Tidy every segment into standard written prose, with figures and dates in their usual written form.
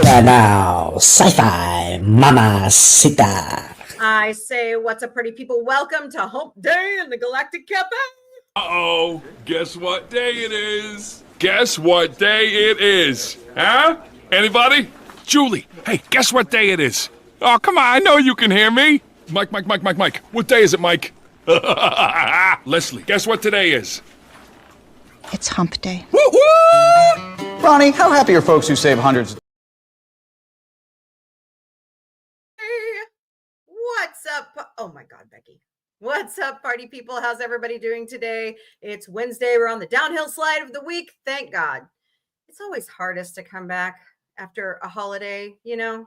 And now, sci-fi mamacita. I say, what's up, pretty people? Welcome to Hump Day in the Galactic Café. Uh-oh, guess what day it is? Guess what day it is? Huh? Anybody? Julie, hey, guess what day it is? Oh, come on, I know you can hear me. Mike. What day is it, Mike? Leslie, guess what today is? It's Hump Day. Woo-hoo! Ronnie, how happy are folks who save hundreds? What's up? Oh my God, Becky. What's up, party people? How's everybody doing today? It's Wednesday. We're on the downhill slide of the week. Thank God. It's always hardest to come back after a holiday, you know,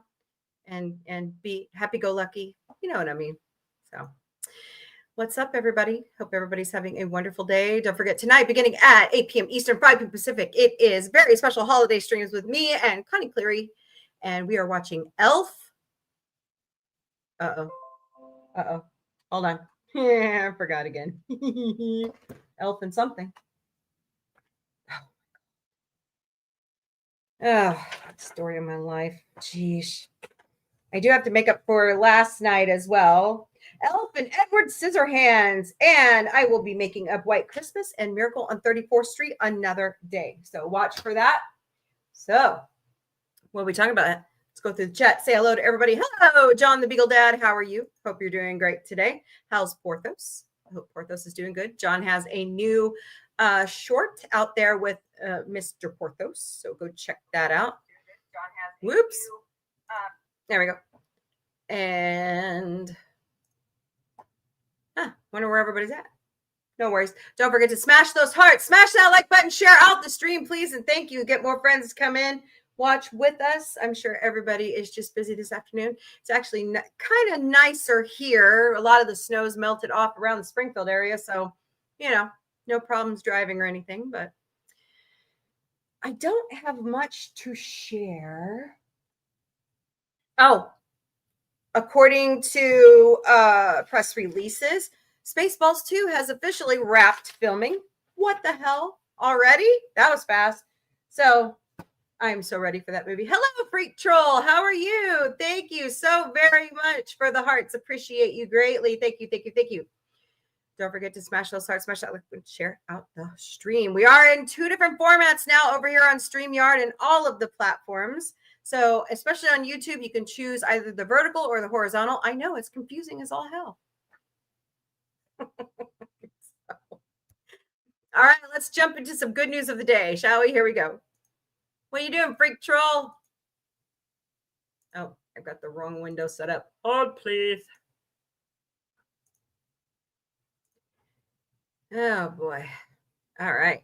and be happy-go-lucky. You know what I mean? So what's up, everybody? Hope everybody's having a wonderful day. Don't forget, tonight, beginning at 8 p.m. Eastern, 5 p.m. Pacific, it is very special holiday streams with me and Connie Cleary, and we are watching Elf. Uh-oh. Hold on. Yeah, I forgot again. Elf and something. Oh, story of my life. Jeez. I do have to make up for last night as well. Elf and Edward Scissorhands. And I will be making up White Christmas and Miracle on 34th Street another day. So watch for that. So what are we talking about? Let's go through the chat. Say hello to everybody. Hello, John the Beagle Dad. How are you? Hope you're doing great today. How's Porthos? I hope Porthos is doing good. John has a new short out there with Mr. Porthos. So go check that out. Whoops. There we go. And wonder where everybody's at. No worries. Don't forget to smash those hearts. Smash that like button. Share out the stream, please. And thank you. Get more friends to come in. Watch with us. I'm sure everybody is just busy this afternoon. It's actually kind of nicer here. A lot of the snow's melted off around the Springfield area. So, you know, no problems driving or anything. But I don't have much to share. Oh, according to press releases, Spaceballs 2 has officially wrapped filming. What the hell? Already? That was fast. So I'm so ready for that movie. Hello, Freak Troll. How are you? Thank you so very much for the hearts. Appreciate you greatly. Thank you. Don't forget to smash those hearts, smash that like and share out the stream. We are in 2 different formats now over here on StreamYard and all of the platforms. So especially on YouTube, you can choose either the vertical or the horizontal. I know it's confusing as all hell. All right, let's jump into some good news of the day, shall we? Here we go. What are you doing, Freak Troll? Oh, I've got the wrong window set up. Hold, please. Oh, boy. All right.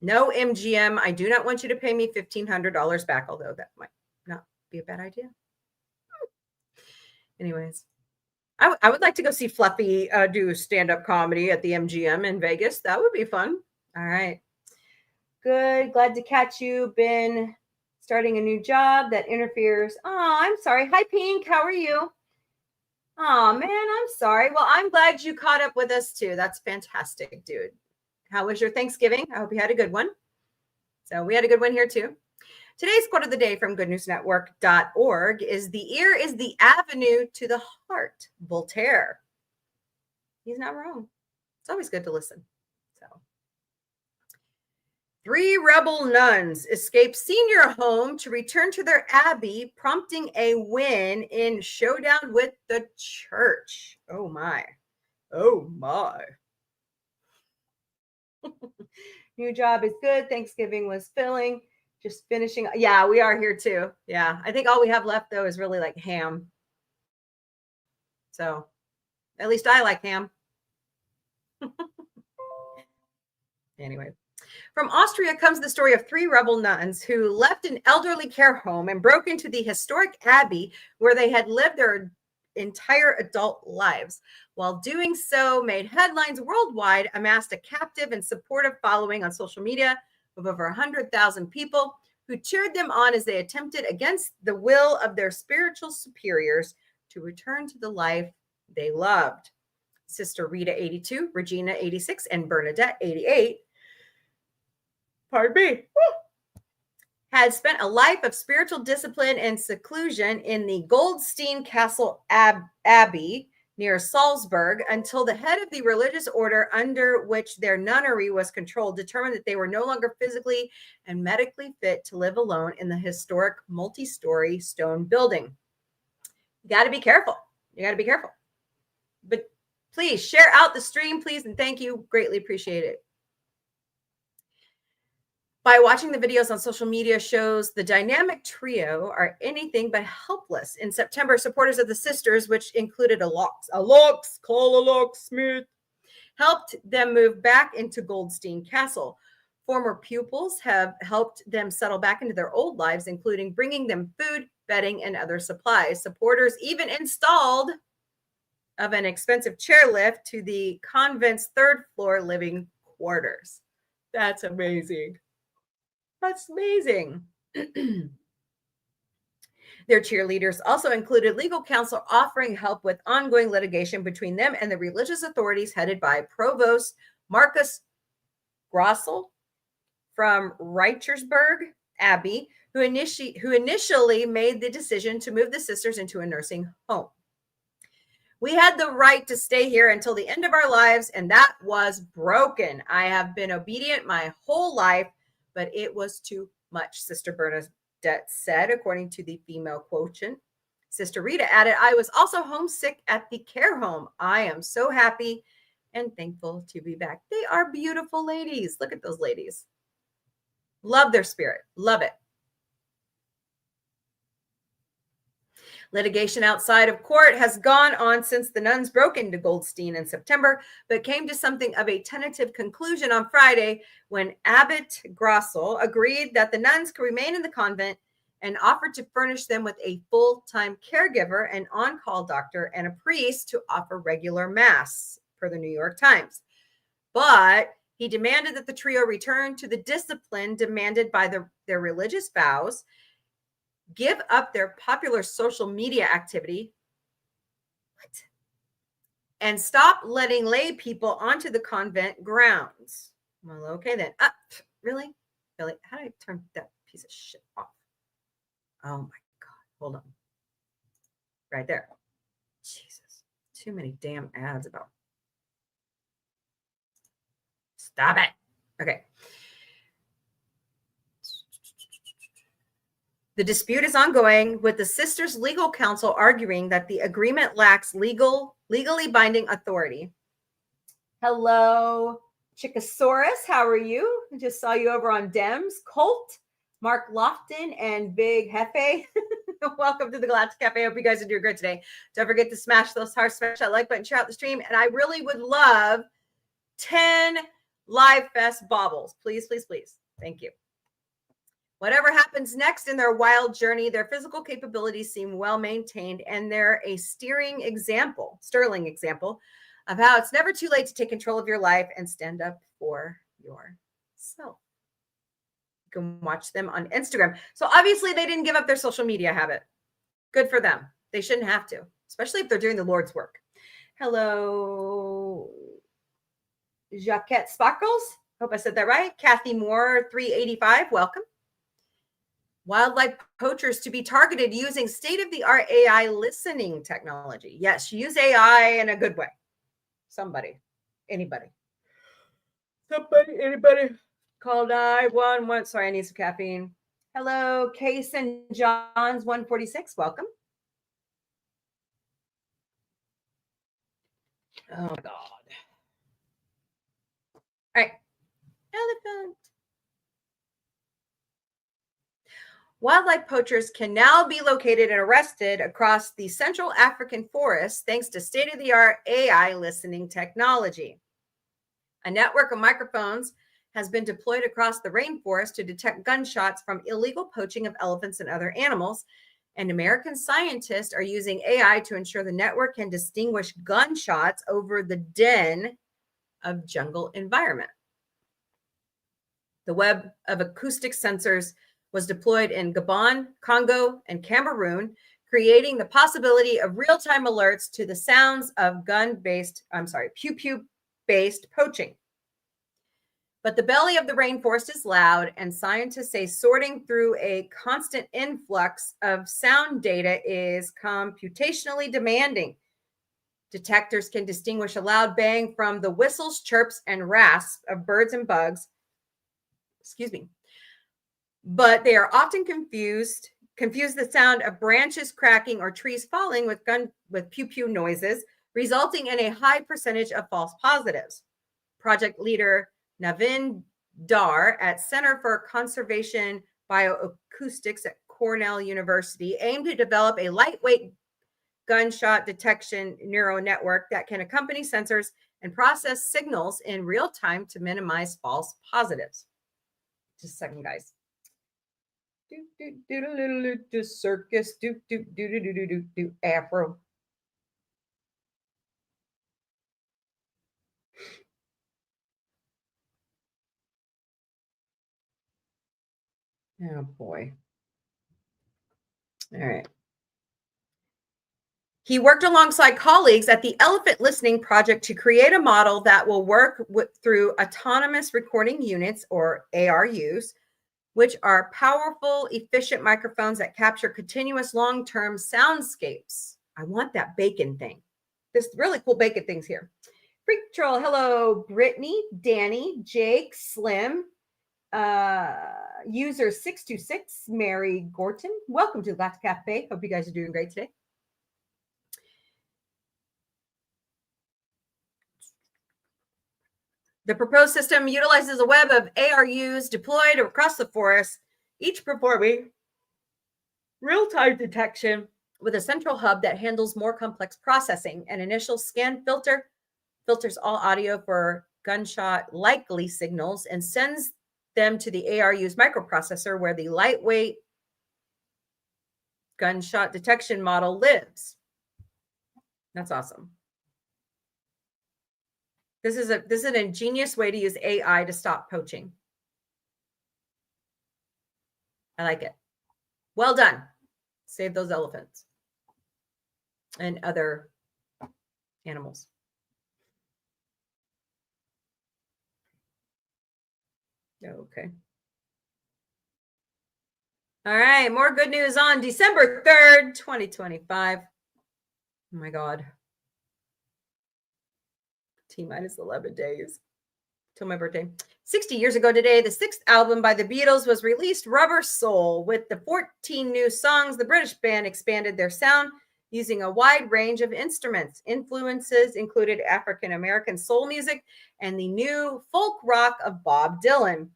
No MGM. I do not want you to pay me $1,500 back, although that might not be a bad idea. Anyways, I would like to go see Fluffy do stand-up comedy at the MGM in Vegas. That would be fun. All right. Good. Glad to catch you. Been starting a new job that interferes. Oh, I'm sorry. Hi, Pink. How are you? Oh, man, I'm sorry. Well, I'm glad you caught up with us, too. That's fantastic, dude. How was your Thanksgiving? I hope you had a good one. So we had a good one here, too. Today's quote of the day from goodnewsnetwork.org is, "The ear is the avenue to the heart." Voltaire. He's not wrong. It's always good to listen. So, 3 rebel nuns escape senior home to return to their abbey, prompting a win in showdown with the church. Oh, my. Oh, my. New job is good. Thanksgiving was filling. Just finishing. Yeah, we are here too. Yeah. I think all we have left, though, is really like ham. So at least I like ham. Anyway. From Austria comes the story of 3 rebel nuns who left an elderly care home and broke into the historic abbey where they had lived their entire adult lives. While doing so, made headlines worldwide, amassed a captive and supportive following on social media of over 100,000 people who cheered them on as they attempted, against the will of their spiritual superiors, to return to the life they loved. Sister Rita, 82, Regina, 86, and Bernadette, 88. Pardon me. had spent a life of spiritual discipline and seclusion in the Goldstein Castle Abbey near Salzburg until the head of the religious order under which their nunnery was controlled determined that they were no longer physically and medically fit to live alone in the historic multi-story stone building. You got to be careful. You got to be careful. But please share out the stream, please, and thank you. Greatly appreciate it. By watching the videos on social media shows the dynamic trio are anything but helpless. In September, supporters of the sisters, which included a locksmith, helped them move back into Goldstein Castle. Former pupils have helped them settle back into their old lives, including bringing them food, bedding, and other supplies. Supporters even installed an expensive chairlift to the convent's third floor living quarters. That's amazing. That's amazing. Their cheerleaders also included legal counsel offering help with ongoing litigation between them and the religious authorities headed by Provost Marcus Grossel from Reichersberg Abbey, who initially made the decision to move the sisters into a nursing home. We had the right to stay here until the end of our lives, and that was broken. I have been obedient my whole life, but it was too much, Sister Bernadette said, according to the female quotient. Sister Rita added, I was also homesick at the care home. I am so happy and thankful to be back. They are beautiful ladies. Look at those ladies. Love their spirit. Love it. Litigation outside of court has gone on since the nuns broke into Goldstein in September, but came to something of a tentative conclusion on Friday when Abbot Grossel agreed that the nuns could remain in the convent and offered to furnish them with a full-time caregiver, an on-call doctor, and a priest to offer regular mass, per the New York Times. But he demanded that the trio return to the discipline demanded by their religious vows, give up their popular social media activity, and stop letting lay people onto the convent grounds. Well, okay then. Really? How do I turn that piece of shit off? Oh my God. Hold on. Right there. Jesus. Too many damn ads about. Stop it. Okay. The dispute is ongoing, with the sisters' legal counsel arguing that the agreement lacks legally binding authority. Hello, Chickosaurus. How are you? I just saw you over on Dems. Colt, Mark Lofton, and Big Hefe. Welcome to the Galactic Café. I hope you guys are doing great today. Don't forget to smash those hearts, smash that like button, share out the stream. And I really would love 10 Live Fest baubles. Please, please, please. Thank you. Whatever happens next in their wild journey, their physical capabilities seem well maintained, and they're a sterling example of how it's never too late to take control of your life and stand up for yourself. You can watch them on Instagram. So obviously they didn't give up their social media habit. Good for them. They shouldn't have to, especially if they're doing the Lord's work. Hello, Jaquette Sparkles. Hope I said that right. Kathy Moore, 385. Welcome. Wildlife poachers to be targeted using state-of-the-art AI listening technology. Yes, use AI in a good way. Somebody, anybody. Call 911. Sorry, I need some caffeine. Hello, Case and John's 146. Welcome. Oh my God. All right. Elephant. Wildlife poachers can now be located and arrested across the Central African forest thanks to state-of-the-art AI listening technology. A network of microphones has been deployed across the rainforest to detect gunshots from illegal poaching of elephants and other animals, and American scientists are using AI to ensure the network can distinguish gunshots over the din of jungle environment. The web of acoustic sensors was deployed in Gabon, Congo, and Cameroon, creating the possibility of real-time alerts to the sounds of pew-pew-based poaching. But the belly of the rainforest is loud, and scientists say sorting through a constant influx of sound data is computationally demanding. Detectors can distinguish a loud bang from the whistles, chirps, and rasps of birds and bugs. Excuse me. But they are often confuse the sound of branches cracking or trees falling with pew-pew noises, resulting in a high percentage of false positives. Project leader Navin Dar at Center for Conservation Bioacoustics at Cornell University aimed to develop a lightweight gunshot detection neural network that can accompany sensors and process signals in real time to minimize false positives. Just a second, guys. Do circus, do afro. Oh boy. All right. He worked alongside colleagues at the Elephant Listening Project to create a model that will work through autonomous recording units, or ARUs, which are powerful, efficient microphones that capture continuous long-term soundscapes. I want that bacon thing. There's really cool bacon things here. Freak Troll, hello, Brittany, Danny, Jake, Slim, user 626, Mary Gorton. Welcome to Galactic Café. Hope you guys are doing great today. The proposed system utilizes a web of ARUs deployed across the forest, each performing real-time detection with a central hub that handles more complex processing. An initial scan filters all audio for gunshot likely signals and sends them to the ARU's microprocessor, where the lightweight gunshot detection model lives. That's awesome. This is an ingenious way to use AI to stop poaching. I like it. Well done. Save those elephants and other animals. Okay. All right. More good news on December 3rd, 2025. Oh my God. T-minus 11 days till my birthday. 60 years ago today, the 6th album by the Beatles was released, Rubber Soul. With the 14 new songs, the British band expanded their sound using a wide range of instruments. Influences included African-American soul music and the new folk rock of Bob Dylan.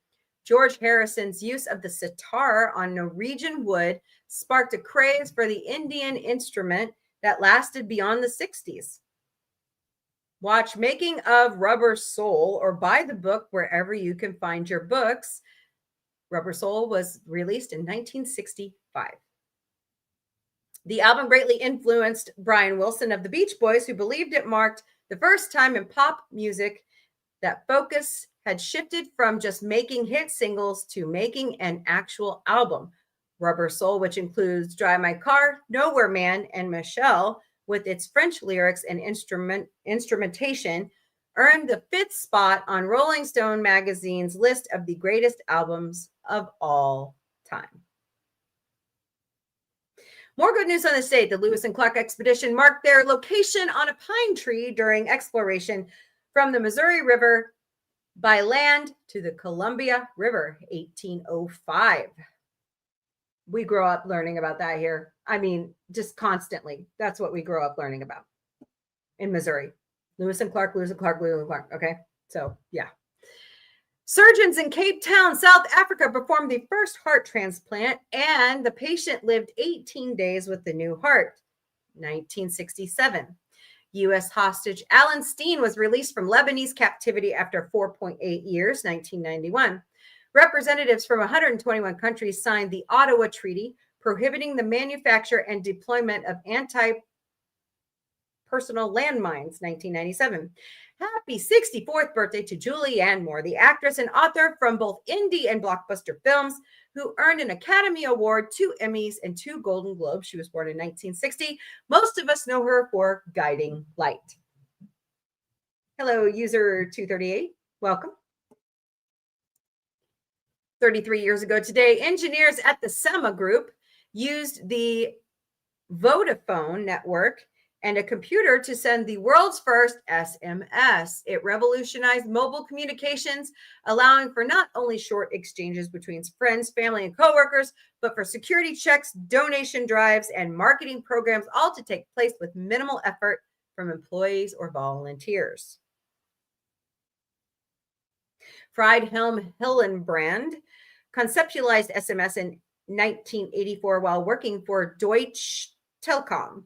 George Harrison's use of the sitar on Norwegian wood sparked a craze for the Indian instrument that lasted beyond the 60s. Watch Making of Rubber Soul or buy the book wherever you can find your books. Rubber Soul was released in 1965. The album greatly influenced Brian Wilson of the Beach Boys, who believed it marked the first time in pop music that focus had shifted from just making hit singles to making an actual album. Rubber Soul, which includes Drive My Car, Nowhere Man, and Michelle, with its French lyrics and instrumentation, earned the 5th spot on Rolling Stone magazine's list of the greatest albums of all time. More good news on this date. The Lewis and Clark expedition marked their location on a pine tree during exploration from the Missouri River by land to the Columbia River, 1805. We grow up learning about that here. I mean, just constantly. That's what we grow up learning about in Missouri. Lewis and Clark, Lewis and Clark, Lewis and Clark. Okay. So, yeah. Surgeons in Cape Town, South Africa performed the first heart transplant, and the patient lived 18 days with the new heart. 1967. U.S. hostage Alan Steen was released from Lebanese captivity after 4.8 years, 1991. Representatives from 121 countries signed the Ottawa Treaty, prohibiting the manufacture and deployment of anti-personal landmines, 1997. Happy 64th birthday to Julianne Moore, the actress and author from both indie and blockbuster films, who earned an Academy Award, 2 Emmys, and 2 Golden Globes. She was born in 1960. Most of us know her for Guiding Light. Hello, user 238. Welcome. 33 years ago today, engineers at the Sema Group used the Vodafone network and a computer to send the world's first SMS. It revolutionized mobile communications, allowing for not only short exchanges between friends, family, and coworkers, but for security checks, donation drives, and marketing programs, all to take place with minimal effort from employees or volunteers. Friedhelm Hillenbrand conceptualized SMS in 1984 while working for Deutsche Telekom.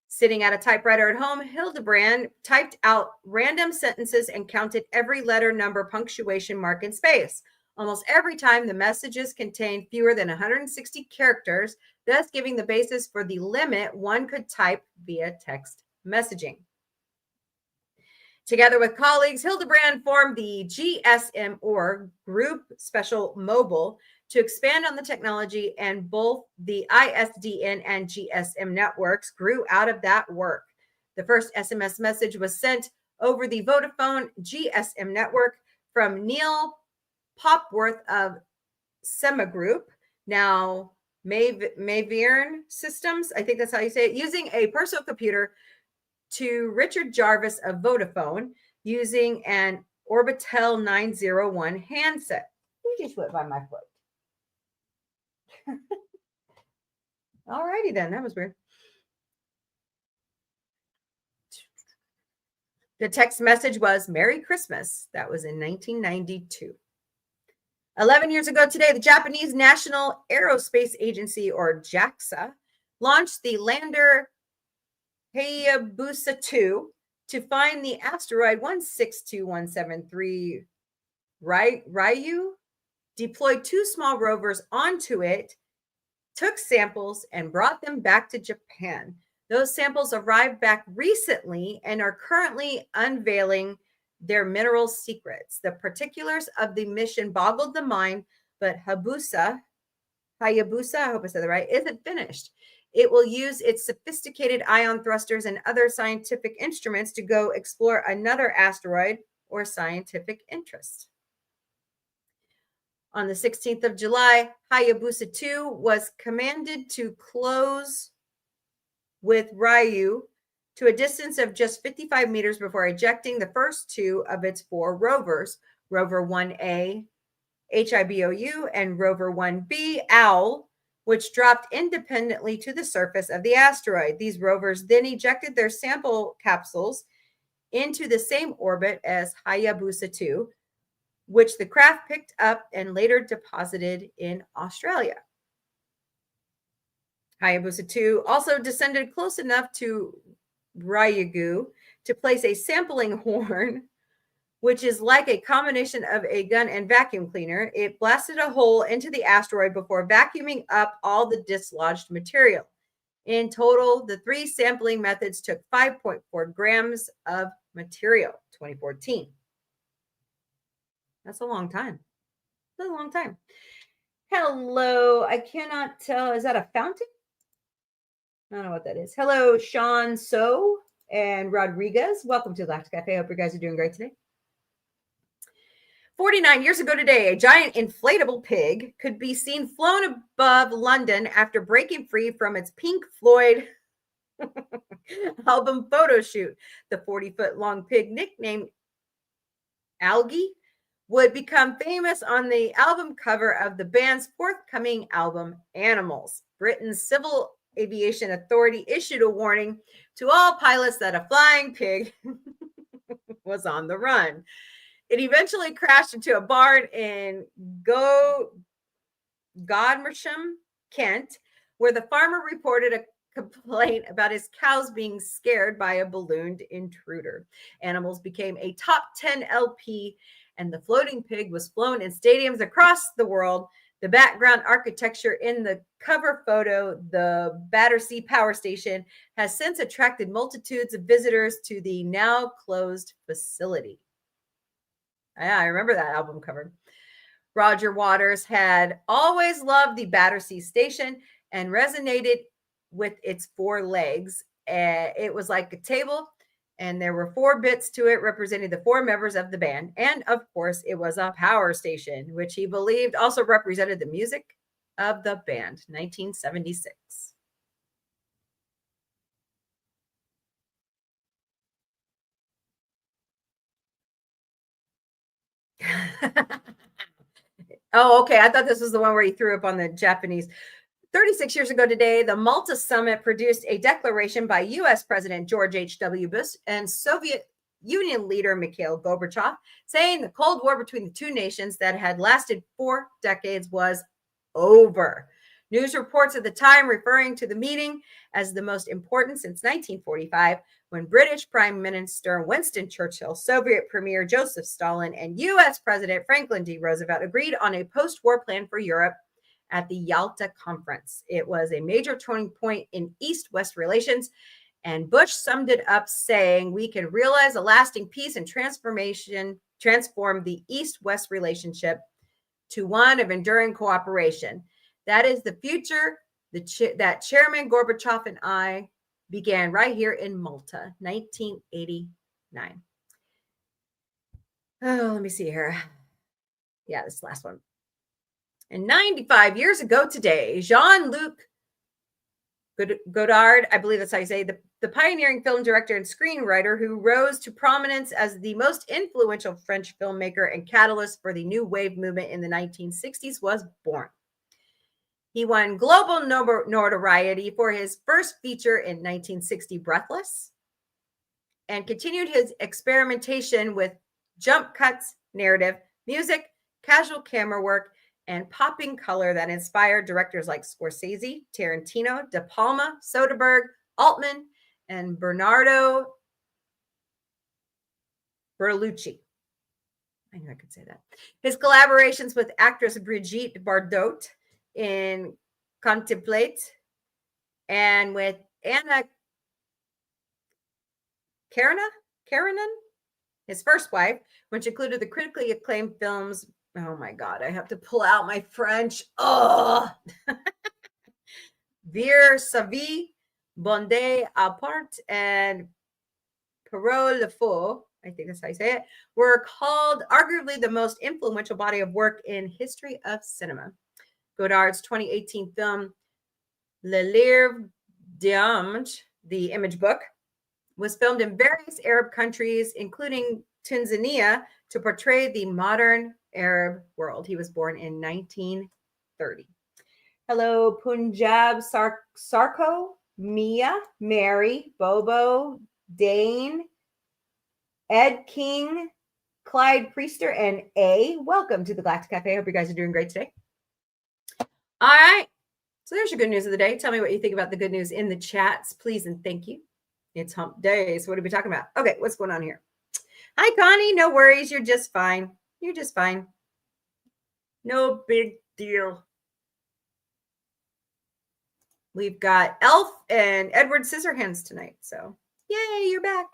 Sitting at a typewriter at home, Hildebrand typed out random sentences and counted every letter, number, punctuation mark, and space. Almost every time, the messages contained fewer than 160 characters, thus giving the basis for the limit one could type via text messaging. Together with colleagues, Hildebrand formed the GSM, or Group Special Mobile, to expand on the technology, and both the ISDN and GSM networks grew out of that work. The first SMS message was sent over the Vodafone GSM network from Neil Popworth of Sema Group, now Maviern Systems, I think that's how you say it, using a personal computer, to Richard Jarvis of Vodafone using an Orbitel 901 handset. We just went by my foot. All righty then. That was weird. The text message was Merry Christmas. That was in 1992. 11 years ago today, the Japanese National Aerospace Agency, or JAXA, launched the lander Hayabusa 2 to find the asteroid 162173 Ryu, deployed two small rovers onto it, took samples, and brought them back to Japan. Those samples arrived back recently and are currently unveiling their mineral secrets. The particulars of the mission boggled the mind, but Hayabusa, I hope I said that right, isn't finished. It will use its sophisticated ion thrusters and other scientific instruments to go explore another asteroid or scientific interest. On the 16th of July, Hayabusa 2 was commanded to close with Ryu to a distance of just 55 meters before ejecting the first two of its four rovers, Rover 1A, HIBOU, and Rover 1B, OWL, which dropped independently to the surface of the asteroid. These rovers then ejected their sample capsules into the same orbit as Hayabusa 2, which the craft picked up and later deposited in Australia. Hayabusa 2 also descended close enough to Ryugu to place a sampling horn, which is like a combination of a gun and vacuum cleaner. It blasted a hole into the asteroid before vacuuming up all the dislodged material. In total, the three sampling methods took 5.4 grams of material, 2014. That's a long time. That's a long time. Hello. I cannot tell. Is that a fountain? I don't know what that is. Hello, Sean So and Rodriguez. Welcome to Galactic Café. I hope you guys are doing great today. 49 years ago today, a giant inflatable pig could be seen flown above London after breaking free from its Pink Floyd album photo shoot. The 40-foot-long pig, nicknamed Algie, would become famous on the album cover of the band's forthcoming album, Animals. Britain's Civil Aviation Authority issued a warning to all pilots that a flying pig was on the run. It eventually crashed into a barn in Godmersham, Kent, where the farmer reported a complaint about his cows being scared by a ballooned intruder. Animals became a top 10 LP, and the floating pig was flown in stadiums across the world. The background architecture in the cover photo, the Battersea Power Station, has since attracted multitudes of visitors to the now closed facility. Yeah, I remember that album cover. Roger Waters had always loved the Battersea Station and resonated with its four legs. It was like a table, And there were 4 bits to it representing the 4 members of the band. And of course, it was a power station, which he believed also represented the music of the band. 1976. Oh, okay. I thought this was the one where he threw up on the Japanese. 36 years ago today, the Malta summit produced a declaration by U.S. President George H.W. Bush and Soviet Union leader Mikhail Gorbachev, saying the Cold War between the two nations that had lasted 4 decades was over. News reports at the time referring to the meeting as the most important since 1945, when British Prime Minister Winston Churchill, Soviet Premier Joseph Stalin, and U.S. President Franklin D. Roosevelt agreed on a post-war plan for Europe at the Yalta Conference. It was a major turning point in East-West relations, and Bush summed it up saying, "We can realize a lasting peace and transform the East-West relationship to one of enduring cooperation. That is the future that Chairman Gorbachev and I began right here in Malta, 1989. Oh, let me see here. Yeah, this last one. And 95 years ago today, Jean-Luc Godard, I believe that's how you say, the pioneering film director and screenwriter who rose to prominence as the most influential French filmmaker and catalyst for the New Wave movement in the 1960s, was born. He won global notoriety for his first feature in 1960, Breathless, and continued his experimentation with jump cuts, narrative, music, casual camera work, and popping color that inspired directors like Scorsese, Tarantino, De Palma, Soderbergh, Altman, and Bernardo Bertolucci. I knew I could say that. His collaborations with actress Brigitte Bardot in Contemplate and with Anna Karenina, his first wife, which included the critically acclaimed films. Oh my God, I have to pull out my French. Oh, Vir sa vie, Bonde Apart, and Parole le Faux, I think that's how you say it, were called arguably the most influential body of work in history of cinema. Godard's 2018 film, Le Livre d'Image, The Image Book, was filmed in various Arab countries, including Tanzania, to portray the modern Arab world. He was born in 1930. Hello, Punjab, Sarko, Mia, Mary, Bobo, Dane, Ed King, Clyde Priester, and A. Welcome to the Galactic Café. I hope you guys are doing great today. All right. So there's your good news of the day. Tell me what you think about the good news in the chats, please, and thank you. It's hump day. So what are we talking about? Okay, what's going on here? Hi, Connie. No worries. You're just fine. You're just fine. No big deal. We've got Elf and Edward Scissorhands tonight. So yay, you're back.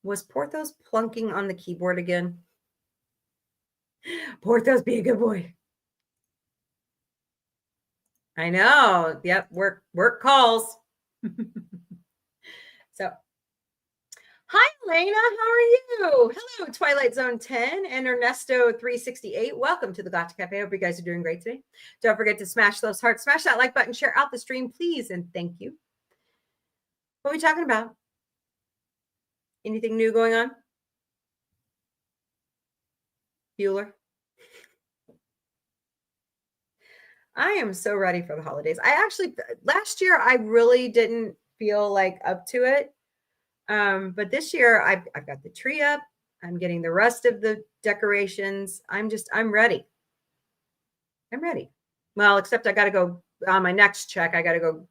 Was Porthos plunking on the keyboard again? Porthos, be a good boy. I know. Yep. Work calls. So, hi, Elena. How are you? Hello, Twilight Zone 10 and Ernesto 368. Welcome to the Galactic Cafe. Hope you guys are doing great today. Don't forget to smash those hearts, smash that like button, share out the stream, please, and thank you. What are we talking about? Anything new going on? Bueller? I am so ready for the holidays. Last year, I really didn't feel like up to it. But this year I've got the tree up. I'm getting the rest of the decorations. I'm ready. I'm ready. Well, except I got to go on my next check. I got to go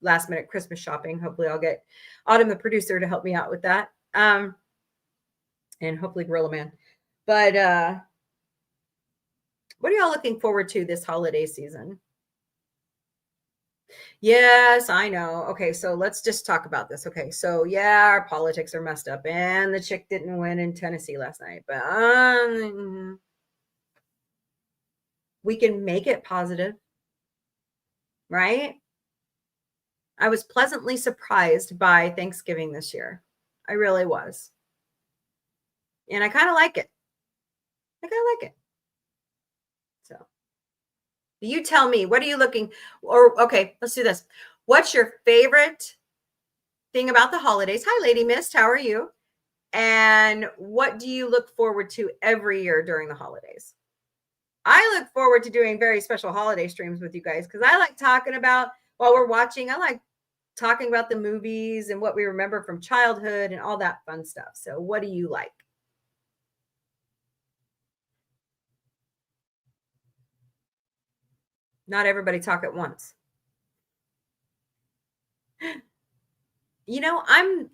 last minute Christmas shopping. Hopefully I'll get Autumn, the producer, to help me out with that. And hopefully Gorilla Man. But, what are y'all looking forward to this holiday season? Yes, I know. Okay, so let's just talk about this. Okay, so yeah, our politics are messed up, and the chick didn't win in Tennessee last night, but we can make it positive, right? I was pleasantly surprised by Thanksgiving this year. I really was. And I kind of like it. I kind of like it. So you tell me, what are you looking, or okay, let's do this. What's your favorite thing about the holidays? Hi, Lady Mist. How are you? And what do you look forward to every year during the holidays? I look forward to doing very special holiday streams with you guys because I like talking about, while we're watching, I like talking about the movies and what we remember from childhood and all that fun stuff. So what do you like? Not everybody talk at once. You know, I'm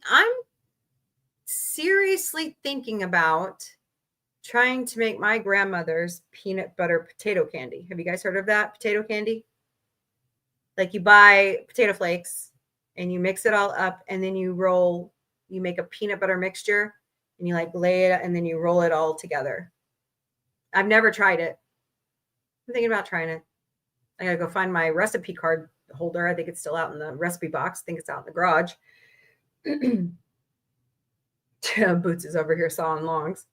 seriously thinking about trying to make my grandmother's peanut butter potato candy. Have you guys heard of that? Potato candy? Like you buy potato flakes and you mix it all up and then you make a peanut butter mixture and you like lay it and then you roll it all together. I've never tried it. I'm thinking about trying it. I gotta go find my recipe card holder. I think it's still out in the recipe box. I think it's out in the garage. Boots is over here sawing logs.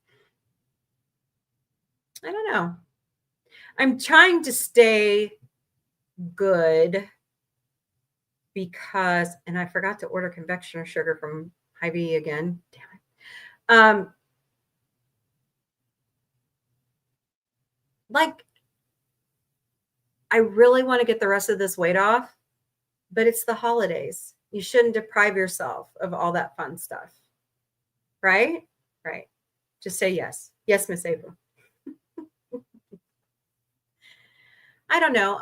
I don't know. I'm trying to stay good because, and I forgot to order confectioner sugar from Hy-Vee again. Damn it. Like, I really want to get the rest of this weight off, but it's the holidays. You shouldn't deprive yourself of all that fun stuff. Right? Right. Just say yes. Yes, Miss April. I don't know.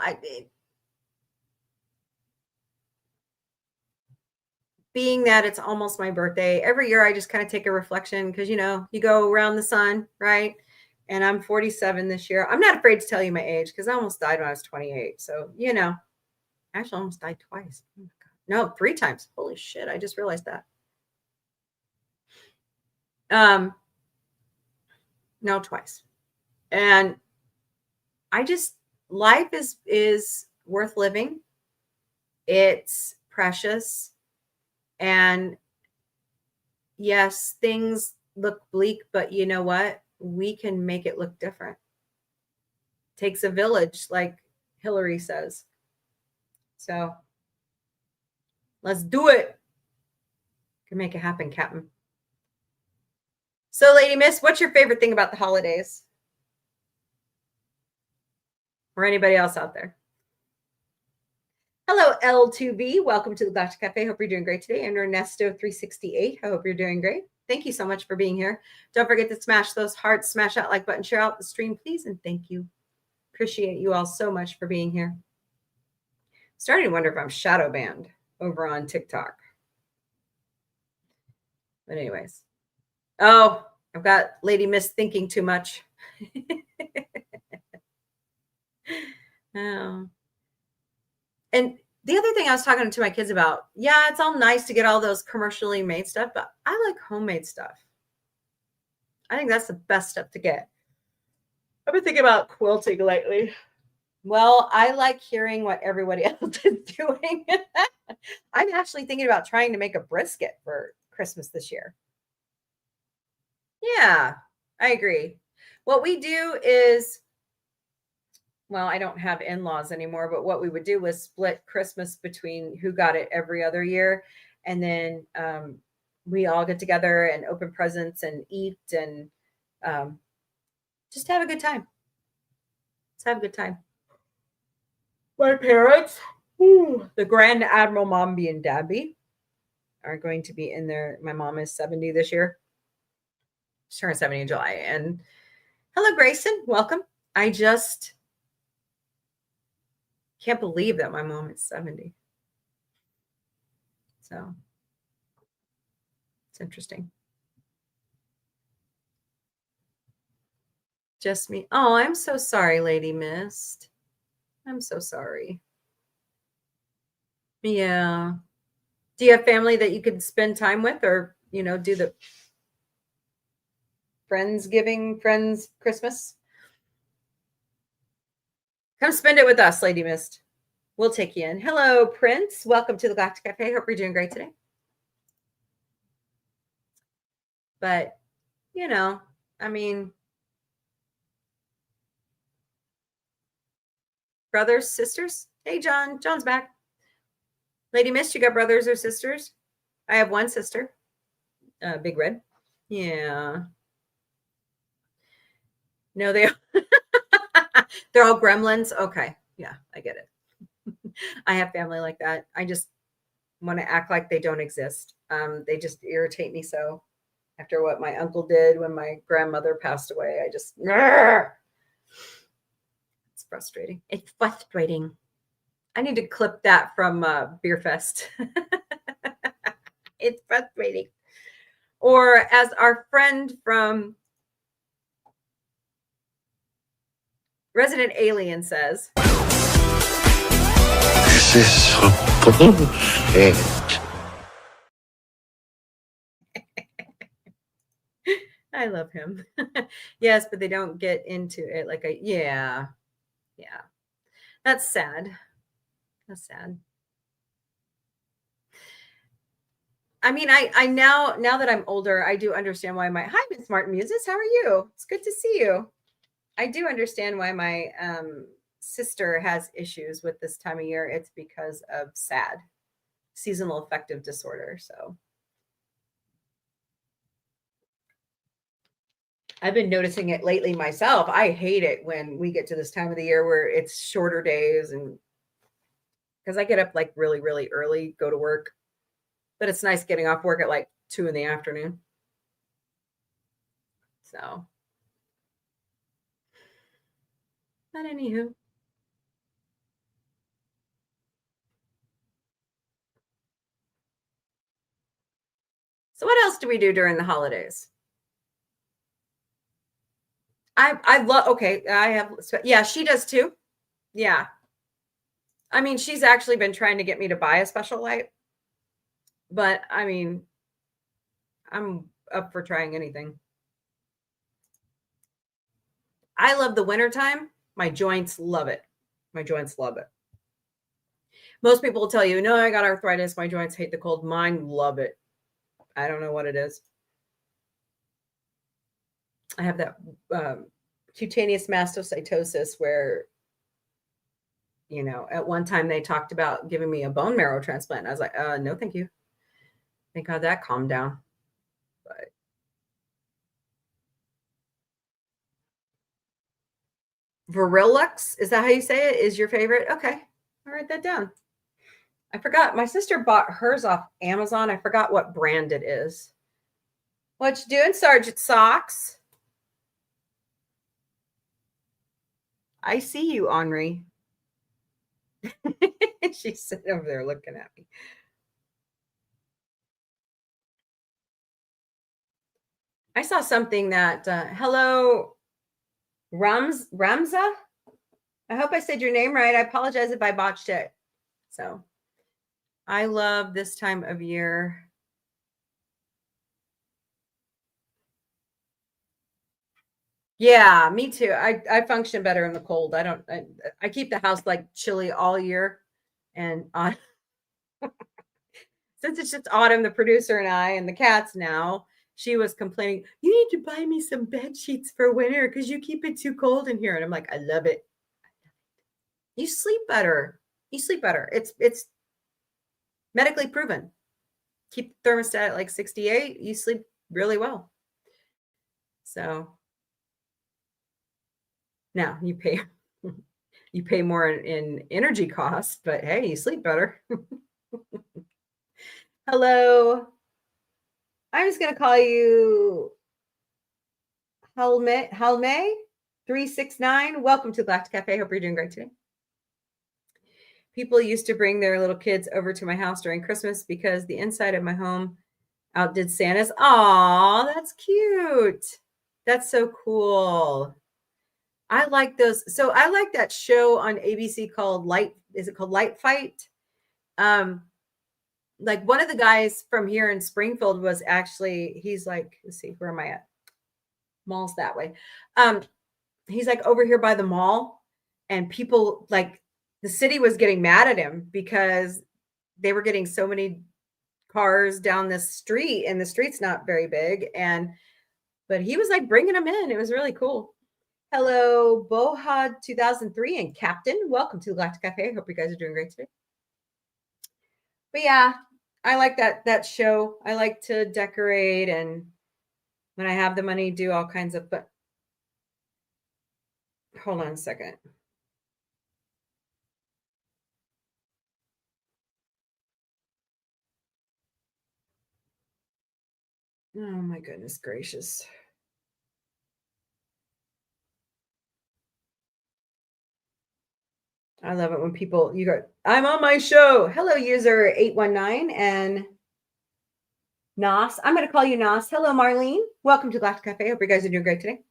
Being that it's almost my birthday, every year I just kind of take a reflection because, you know, you go around the sun, right? And I'm 47 this year. I'm not afraid to tell you my age because I almost died when I was 28. So, you know, actually I almost died twice. Oh my God. No, 3 times. Holy shit. I just realized that. No, twice. And I just, life is worth living. It's precious. And yes, things look bleak, but you know what? We can make it look different. Takes a village, like Hillary says. So let's do it. Can make it happen, Captain. So, Lady Miss, what's your favorite thing about the holidays? Or anybody else out there? Hello, L2B. Welcome to the Galactic Cafe. Hope you're doing great today. And Ernesto368. I hope you're doing great. Thank you so much for being here. Don't forget to smash those hearts, smash that like button, share out the stream, please. And thank you. Appreciate you all so much for being here. Starting to wonder if I'm shadow banned over on TikTok. But anyways. Oh, I've got Lady Miss thinking too much. Oh. And the other thing I was talking to my kids about, yeah, it's all nice to get all those commercially made stuff, but I like homemade stuff. I think that's the best stuff to get. I've been thinking about quilting lately. Well, I like hearing what everybody else is doing. I'm actually thinking about trying to make a brisket for Christmas this year. Yeah, I agree. What we do is, well, I don't have in-laws anymore, but what we would do was split Christmas between who got it every other year. And then we all get together and open presents and eat and just have a good time. Let's have a good time. My parents, the Grand Admiral Mombie and Dabby, are going to be in there. My mom is 70 this year. She's turning 70 in July. And hello, Grayson. Welcome. I just can't believe that my mom is 70. So it's interesting. Just me. Oh, I'm so sorry, Lady Mist. I'm so sorry. Yeah. Do you have family that you could spend time with, or, you know, do the Friendsgiving, Friends Christmas? Come spend it with us, Lady Mist. We'll take you in. Hello, Prince. Welcome to the Galactic Cafe. Hope you're doing great today. But, I mean, brothers, sisters. Hey, John. John's back. Lady Miss, you got brothers or sisters? I have one sister. Big Red. Yeah. No, they're all gremlins. Okay. Yeah, I get it. I have family like that. I just want to act like they don't exist. They just irritate me so. After what my uncle did when my grandmother passed away, I just, it's frustrating. It's frustrating. I need to clip that from Beer Fest. It's frustrating. Or as our friend from Resident Alien says, this is some bullshit. I love him. Yes, but they don't get into it like yeah. That's sad. That's sad. I mean, I now that I'm older, I do understand why hi, Miss Martin Muses. How are you? It's good to see you. I do understand why my sister has issues with this time of year. It's because of SAD, seasonal affective disorder. So I've been noticing it lately myself. I hate it when we get to this time of the year where it's shorter days, and because I get up like really, really early, go to work, but it's nice getting off work at like 2 p.m. So, but anywho. So what else do we do during the holidays? I love, okay, I have, yeah, she does too. Yeah. I mean, she's actually been trying to get me to buy a special light, but I mean, I'm up for trying anything. I love the wintertime. My joints love it. My joints love it. Most people will tell you, no, I got arthritis. My joints hate the cold. Mine love it. I don't know what it is. I have that cutaneous mastocytosis where, at one time they talked about giving me a bone marrow transplant. I was like, no, thank you. Thank God that calmed down. But Virilux, is that how you say it? Is your favorite? Okay, I'll write that down. I forgot. My sister bought hers off Amazon. I forgot what brand it is. What you doing, Sergeant Socks? I see you, Henri. She's sitting over there looking at me. I saw something that, hello, Ramza? I hope I said your name right. I apologize if I botched it. So I love this time of year. Yeah, me too. I function better in the cold. I keep the house like chilly all year. And since it's just autumn, the producer and I and the cats now, she was complaining, you need to buy me some bed sheets for winter because you keep it too cold in here. And I'm like, I love it. You sleep better. You sleep better. It's medically proven. Keep the thermostat at like 68. You sleep really well. So now you pay more in energy costs, but hey, you sleep better. Hello. I'm just going to call you Halme 369. Welcome to Galactic Café. Hope you're doing great today. People used to bring their little kids over to my house during Christmas because the inside of my home outdid Santa's. Aw, that's cute. That's so cool. I like those. So I like that show on ABC called Is it called Light Fight? Like one of the guys from here in Springfield was actually, he's like, let's see, where am I at? Mall's that way. He's like over here by the mall, and people like the city was getting mad at him because they were getting so many cars down this street, and the street's not very big. But he was like bringing them in. It was really cool. Hello, Bohad 2003 and Captain. Welcome to Galactic Café. Hope you guys are doing great today. But yeah, I like that show. I like to decorate, and when I have the money, do all kinds of. But hold on a second. Oh my goodness gracious. I love it when people, you go, I'm on my show. Hello, user 819 and Nos. I'm going to call you Nos. Hello, Marlene. Welcome to Galactic Cafe. Hope you guys are doing great today.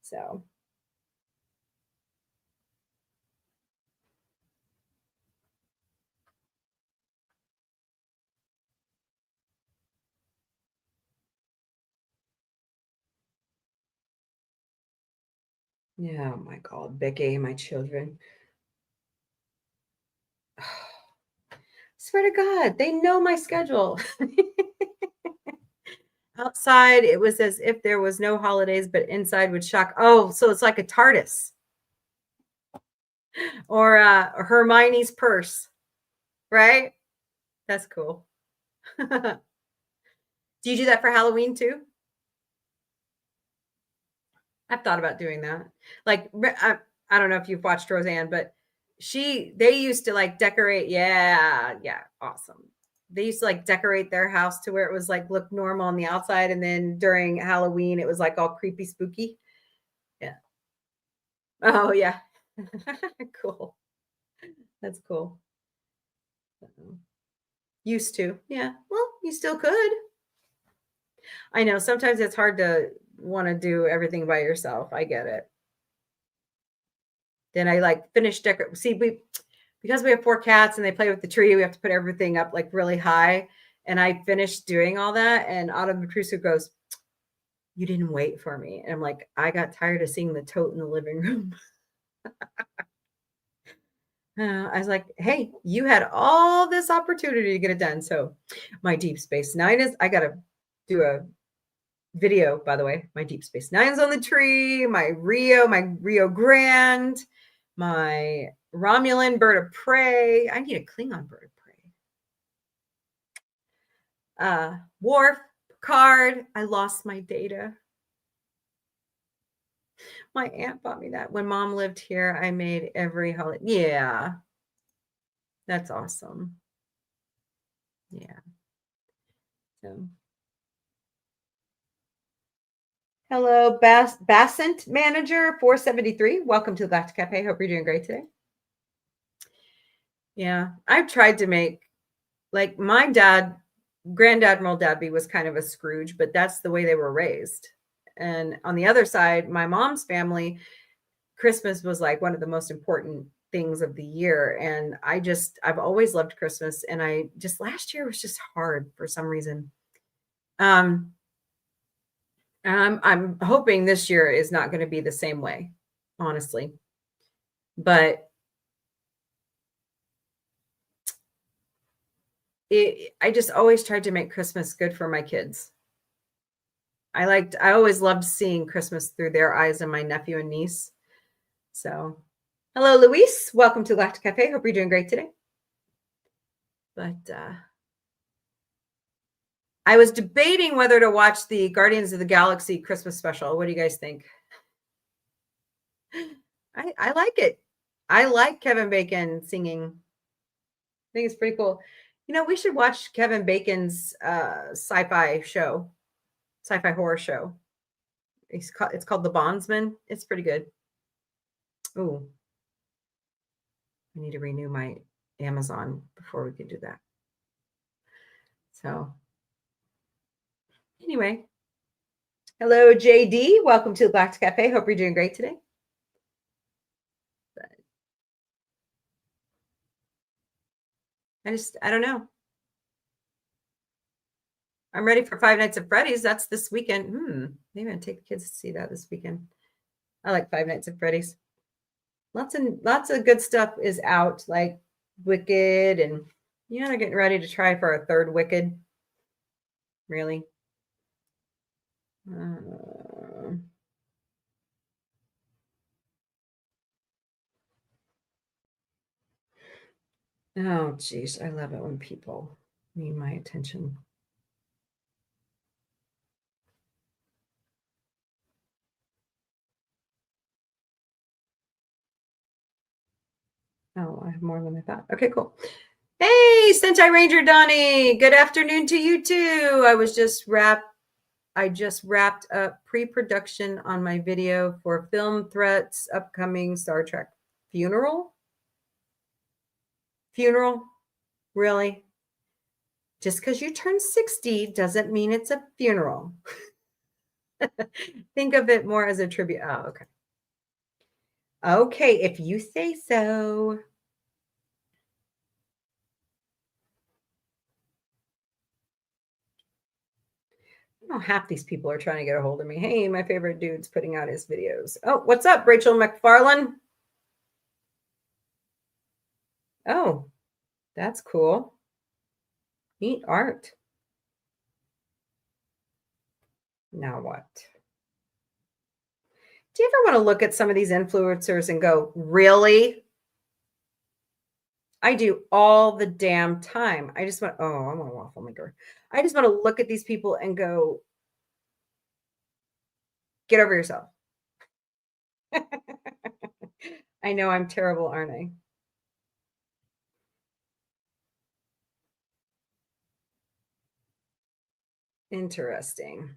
So. Yeah, oh my God, Becky, my children. Swear to God, they know my schedule. Outside, it was as if there was no holidays, but inside would shock. Oh, so it's like a TARDIS or Hermione's purse, right? That's cool. Do you do that for Halloween too? I've thought about doing that. Like, I don't know if you've watched Roseanne, but they used to like decorate. Yeah, awesome. They used to like decorate their house to where it was like look normal on the outside, and then during Halloween it was like all creepy, spooky. Yeah. Oh yeah. Cool. That's cool. Used to. Yeah. Well, you still could. I know sometimes it's hard to want to do everything by yourself. I get it. Then I like finish decorate. See, because we have 4 cats and they play with the tree, we have to put everything up like really high. And I finished doing all that, and Autumn Matrusu goes, "You didn't wait for me." And I'm like, I got tired of seeing the tote in the living room. I was like, hey, you had all this opportunity to get it done. So my Deep Space Nine is, I got to do a video, by the way. My Deep Space Nine's on the tree, my Rio Grande, my Romulan bird of prey. I need a Klingon bird of prey. Worf, Picard. I lost my data. My aunt bought me that. When Mom lived here, I made every holiday. Yeah. That's awesome. Yeah. So. Hello, Bassent Manager 473. Welcome to the Galactic Cafe. Hope you're doing great today. Yeah, I've tried to make, like, my dad, Grand Admiral Dadby was kind of a Scrooge, but that's the way they were raised. And on the other side, my mom's family, Christmas was like one of the most important things of the year. And I've always loved Christmas. And last year was just hard for some reason. I'm hoping this year is not going to be the same way, honestly. But I just always tried to make Christmas good for my kids. I always loved seeing Christmas through their eyes, and my nephew and niece. So, hello, Luis. Welcome to Galactic Cafe. Hope you're doing great today. But I was debating whether to watch the Guardians of the Galaxy Christmas special. What do you guys think? I like it. I like Kevin Bacon singing. I think it's pretty cool. You know, we should watch Kevin Bacon's sci-fi horror show. It's called The Bondsman. It's pretty good. Ooh. I need to renew my Amazon before we can do that. So anyway, hello, JD. Welcome to the Galactic Cafe. Hope you're doing great today. But I don't know. I'm ready for Five Nights at Freddy's. That's this weekend. Maybe I'll take the kids to see that this weekend. I like Five Nights at Freddy's. Lots of good stuff is out, like Wicked and You know, they're getting ready to try for a third Wicked. Really? Oh, geez. I love it when people need my attention. Oh, I have more than I thought. Okay, cool. Hey, Sentai Ranger Donnie. Good afternoon to you too. I just wrapped up pre-production on my video for Film Threats upcoming Star Trek funeral. Funeral? Really? Just because you turn 60 doesn't mean it's a funeral. Think of it more as a tribute. Oh, okay. Okay, if you say so. I know half these people are trying to get a hold of me. Hey, my favorite dude's putting out his videos. Oh, what's up, Rachel McFarlane? Oh, that's cool. Neat art. Now what? Do you ever want to look at some of these influencers and go, really? I do all the damn time. I just want, oh, I'm a waffle maker. I just want to look at these people and go, get over yourself. I know I'm terrible, aren't I? Interesting.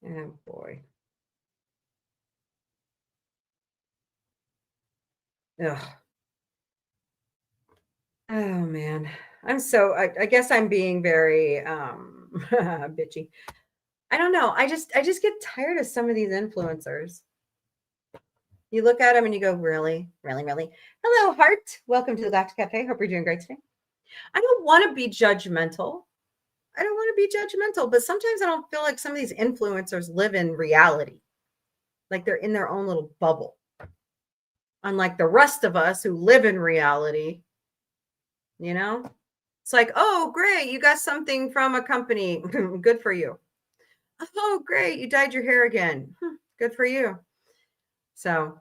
Oh, boy. Ugh. Oh, man. I guess I'm being very bitchy. I don't know. I just get tired of some of these influencers. You look at them and you go, really, really, really. Hello, Heart. Welcome to the Galactic Café. Hope you're doing great today. I don't want to be judgmental. But sometimes I don't feel like some of these influencers live in reality. Like they're in their own little bubble. Unlike the rest of us who live in reality, you know? It's like, oh, great. You got something from a company. Good for you. Oh, great. You dyed your hair again. Good for you. So,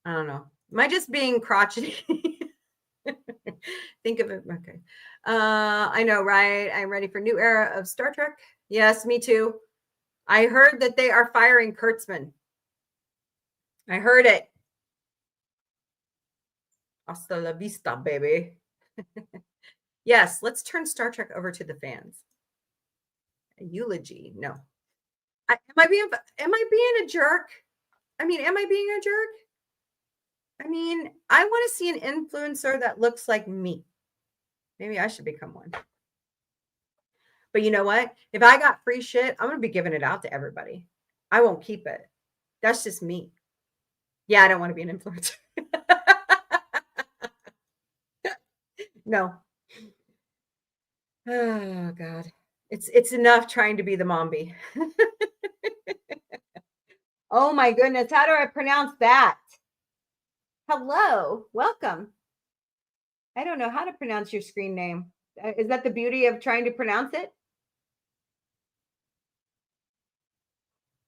I don't know. Am I just being crotchety? Think of it. Okay. I know, right? I'm ready for new era of Star Trek. Yes, me too. I heard that they are firing Kurtzman. I heard it. Hasta la vista, baby. Yes, let's turn Star Trek over to the fans. A eulogy. No. Am I being a jerk? I mean, am I being a jerk? I mean, I want to see an influencer that looks like me. Maybe I should become one. But you know what? If I got free shit, I'm going to be giving it out to everybody. I won't keep it. That's just me. Yeah, I don't want to be an influencer. No. Oh, God. It's enough trying to be the Mombie. Oh, my goodness. How do I pronounce that? Hello. Welcome. I don't know how to pronounce your screen name. Is that the beauty of trying to pronounce it?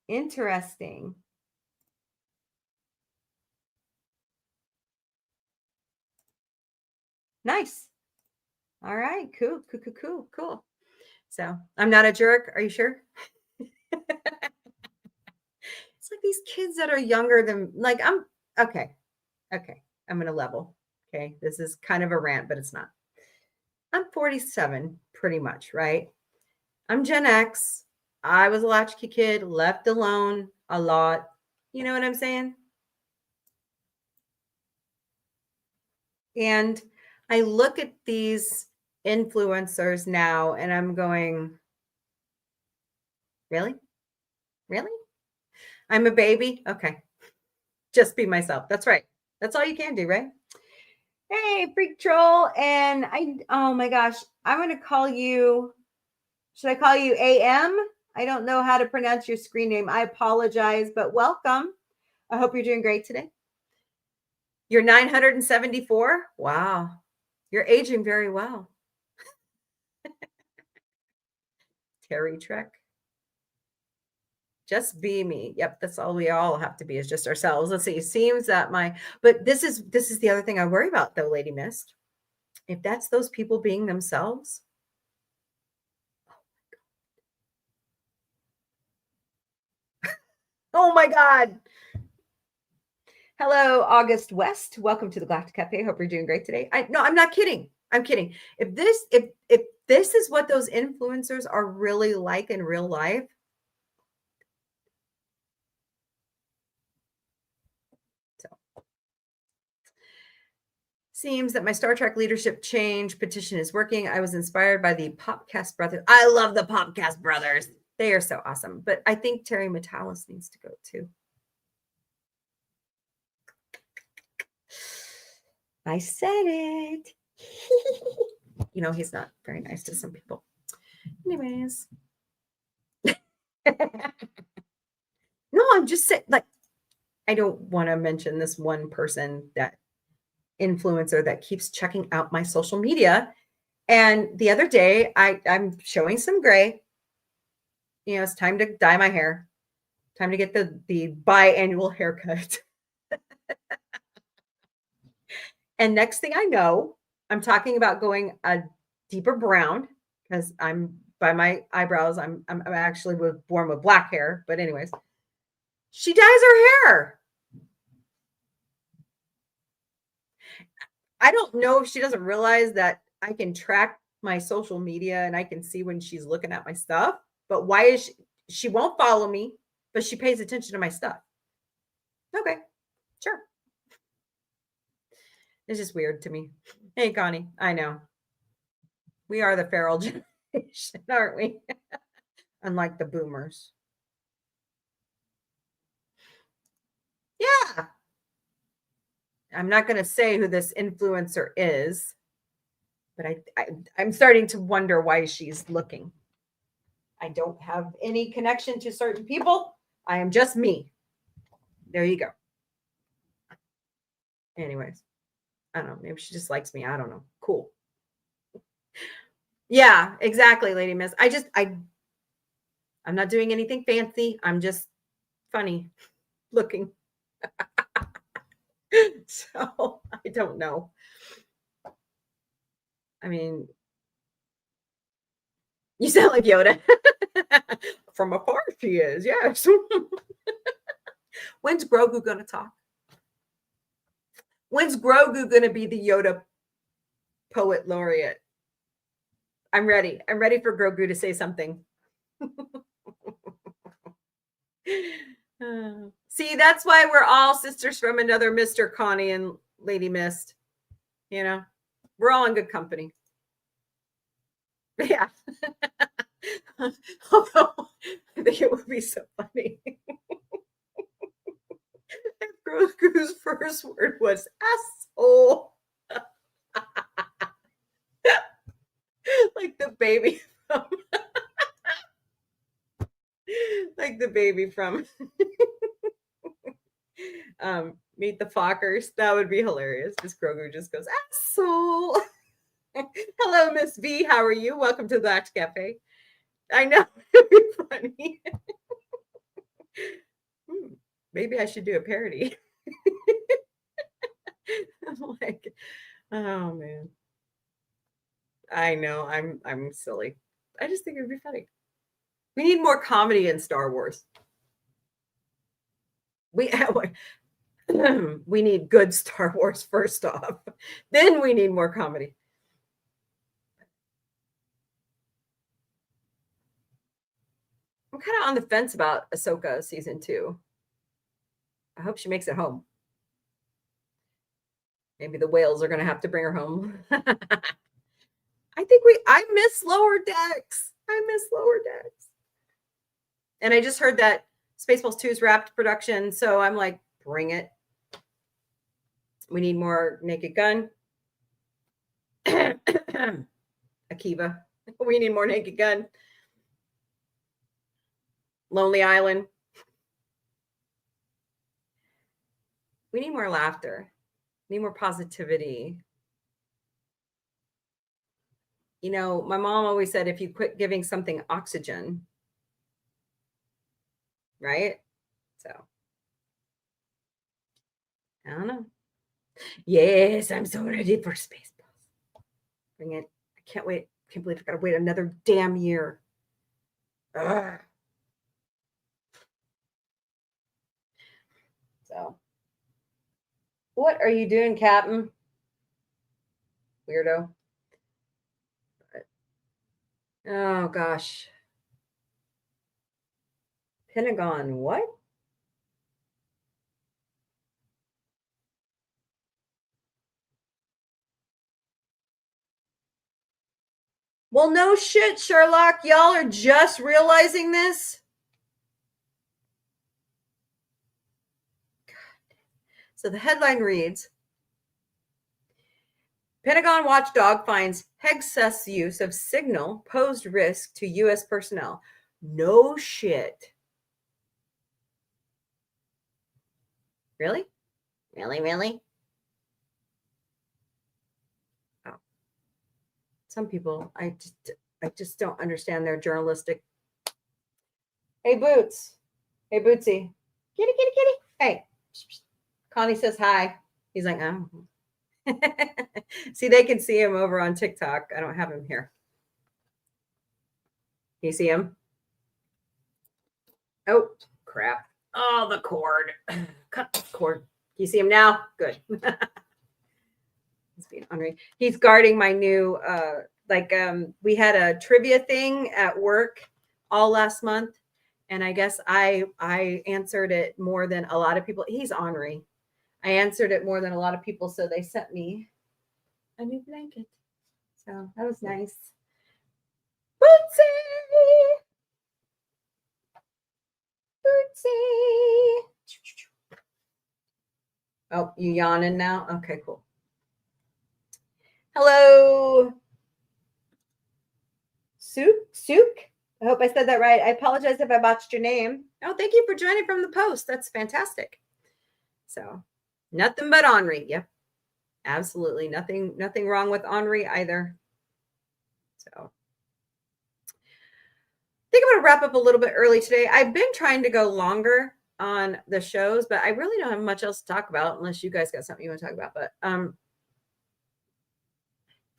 Interesting. Nice. All right. Cool. So I'm not a jerk. Are you sure? It's like these kids that are younger than I'm okay. I'm going to level. Okay. This is kind of a rant, but it's not. I'm 47 pretty much, right? I'm Gen X. I was a latchkey kid, left alone a lot. You know what I'm saying? And I look at these influencers now and I'm going, really? Really? I'm a baby? Okay. Just be myself. That's right. That's all you can do, right? Hey, Freak Troll. And oh my gosh, I'm going to call you, should I call you AM? I don't know how to pronounce your screen name. I apologize, but welcome. I hope you're doing great today. You're 974? Wow. You're aging very well. Terry Trek. Just be me. Yep, that's all we all have to be, is just ourselves. Let's see. It seems that but this is the other thing I worry about though, Lady Mist. If that's those people being themselves. Oh my God. Hello, August West. Welcome to the Galactic Cafe. Hope you're doing great today. No, I'm not kidding. I'm kidding. If this is what those influencers are really like in real life, seems that my Star Trek leadership change petition is working. I was inspired by the Popcast brothers. I love the Popcast brothers. They are so awesome. But I think Terry Metalis needs to go too. I said it. You know, he's not very nice to some people. Anyways. No, I'm just saying, like, I don't want to mention this one person, that influencer that keeps checking out my social media. And the other day, I'm showing some gray. You know, it's time to dye my hair. Time to get the biannual haircut. And next thing I know, I'm talking about going a deeper brown, because I'm by my eyebrows. I'm actually born with black hair. But anyways, she dyes her hair. I don't know if she doesn't realize that I can track my social media and I can see when she's looking at my stuff. But why is she won't follow me, but she pays attention to my stuff. Okay, sure. It's just weird to me. Hey, Connie, I know. We are the feral generation, aren't we? Unlike the boomers. Yeah. I'm not going to say who this influencer is, but I'm starting to wonder why she's looking. I don't have any connection to certain people. I am just me. There you go. Anyways, I don't know. Maybe she just likes me. I don't know. Cool. Yeah, exactly, Lady Miss. I'm not doing anything fancy. I'm just funny looking. So I don't know. I mean, you sound like Yoda. From afar, she is. Yes. When's Grogu going to talk? When's Grogu going to be the Yoda poet laureate? I'm ready. I'm ready for Grogu to say something. See, that's why we're all sisters from another Mr. Connie and Lady Mist. You know, we're all in good company. Yeah. Although I think it would be so funny if Grogu's first word was asshole. Like the baby from like the baby from Meet the Fockers. That would be hilarious. Just Grogu just goes, asshole. Hello, Miss B. How are you? Welcome to the Galactic Cafe. I know. It'd be funny. Maybe I should do a parody. I'm like, oh man. I know. I'm silly. I just think it would be funny. We need more comedy in Star Wars. We need good Star Wars first off. Then we need more comedy. I'm kind of on the fence about Ahsoka season 2. I hope she makes it home. Maybe the whales are going to have to bring her home. I miss Lower Decks. I miss Lower Decks. And I just heard that Spaceballs 2's wrapped production. So I'm like, bring it. We need more Naked Gun. Akiva. We need more Naked Gun. Lonely Island. We need more laughter. Need more positivity. You know, my mom always said, if you quit giving something oxygen, right? So, I don't know. Yes, I'm so ready for Spaceballs. Bring it. I can't wait. I can't believe I gotta wait another damn year. Ugh. So, what are you doing, Captain? Weirdo. Oh, gosh. Pentagon, what? Well, no shit, Sherlock. Y'all are just realizing this. So the headline reads, Pentagon watchdog finds Pegasus use of signal posed risk to U.S. personnel. No shit. Really? Really? Oh. Some people, I just don't understand their journalistic. Hey, Boots. Hey, Bootsy. Kitty. Hey. Connie says hi. He's like, oh. See, they can see him over on TikTok. I don't have him here. You see him? Oh, crap. Oh, the cord. Cut the cord. You see him now? Good. He's being ornery. He's guarding my new, we had a trivia thing at work all last month. And I guess I answered it more than a lot of people. He's ornery. I answered it more than a lot of people. So they sent me a new blanket. So that was nice. Bootsy! Oh, you yawning now? Okay, cool. Hello. Sook. I hope I said that right. I apologize if I botched your name. Oh, thank you for joining from the post. That's fantastic. So, nothing but Henri. Yep. Absolutely. Nothing wrong with Henri either. So, I think I'm going to wrap up a little bit early today. I've been trying to go longer on the shows, but I really don't have much else to talk about unless you guys got something you want to talk about. But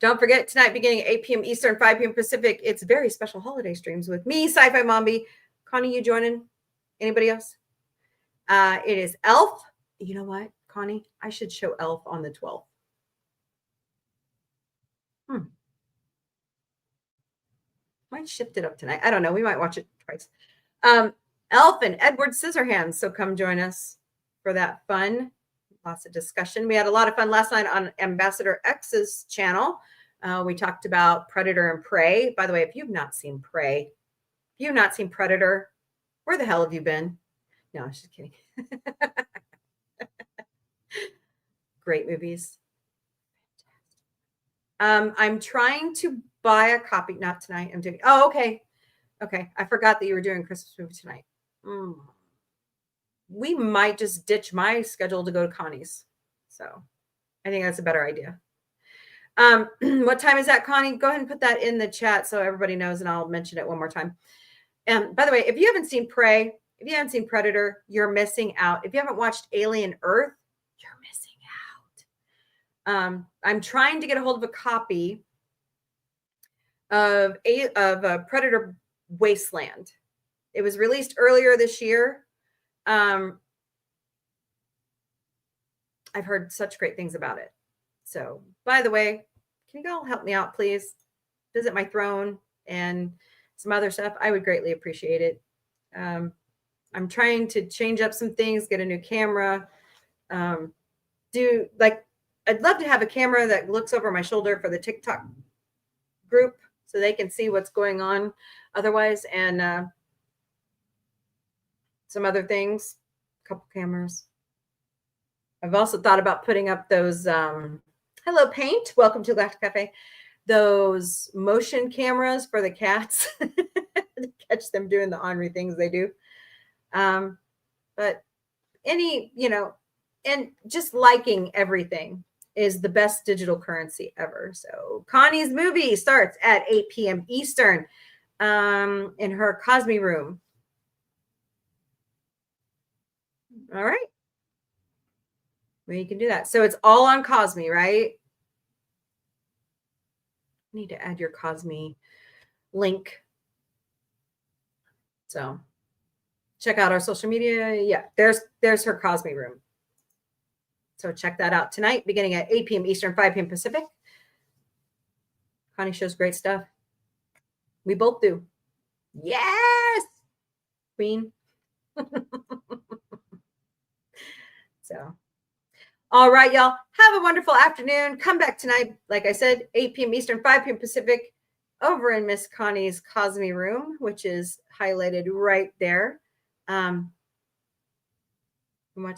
don't forget, tonight, beginning at 8 p.m. Eastern, 5 p.m. Pacific, it's very special holiday streams with me, Sci-Fi Mombie. Connie, you joining? Anybody else? It is Elf. You know what, Connie? I should show Elf on the 12th. Might shift it up tonight. I don't know. We might watch it twice. Elf and Edward Scissorhands. So come join us for that fun. Lots of discussion. We had a lot of fun last night on Ambassador X's channel. We talked about Predator and Prey. By the way, if you've not seen Prey, if you've not seen Predator, where the hell have you been? No, I'm just kidding. Great movies. I'm trying to buy a copy. Not tonight. I'm doing. Oh, okay. Okay. I forgot that you were doing Christmas movie tonight. We might just ditch my schedule to go to Connie's. So I think that's a better idea. What time is that, Connie? Go ahead and put that in the chat so everybody knows, and I'll mention it one more time. And by the way, if you haven't seen Prey, if you haven't seen Predator, you're missing out. If you haven't watched Alien Earth, you're missing out. I'm trying to get a hold of a copy of Predator Wasteland. It was released earlier this year. I've heard such great things about it. So, by the way, can you all help me out, please? Visit my throne and some other stuff. I would greatly appreciate it. I'm trying to change up some things, get a new camera. I'd love to have a camera that looks over my shoulder for the TikTok group so they can see what's going on otherwise. And some other things, a couple cameras. I've also thought about putting up those, hello, Paint. Welcome to Galactic Café. Those motion cameras for the cats to catch them doing the ornery things they do. But any and just liking everything is the best digital currency ever. So Connie's movie starts at 8 p.m. Eastern in her Cosme room. All right. Well, you can do that. So it's all on Cosme, right? Need to add your Cosme link. So check out our social media. Yeah, there's her Cosme room. So check that out tonight, beginning at 8 p.m. Eastern, 5 p.m. Pacific. Connie shows great stuff. We both do. Yes, Queen. So, all right, y'all. Have a wonderful afternoon. Come back tonight, like I said, 8 p.m. Eastern, 5 p.m. Pacific, over in Miss Connie's Cosme room, which is highlighted right there. Watch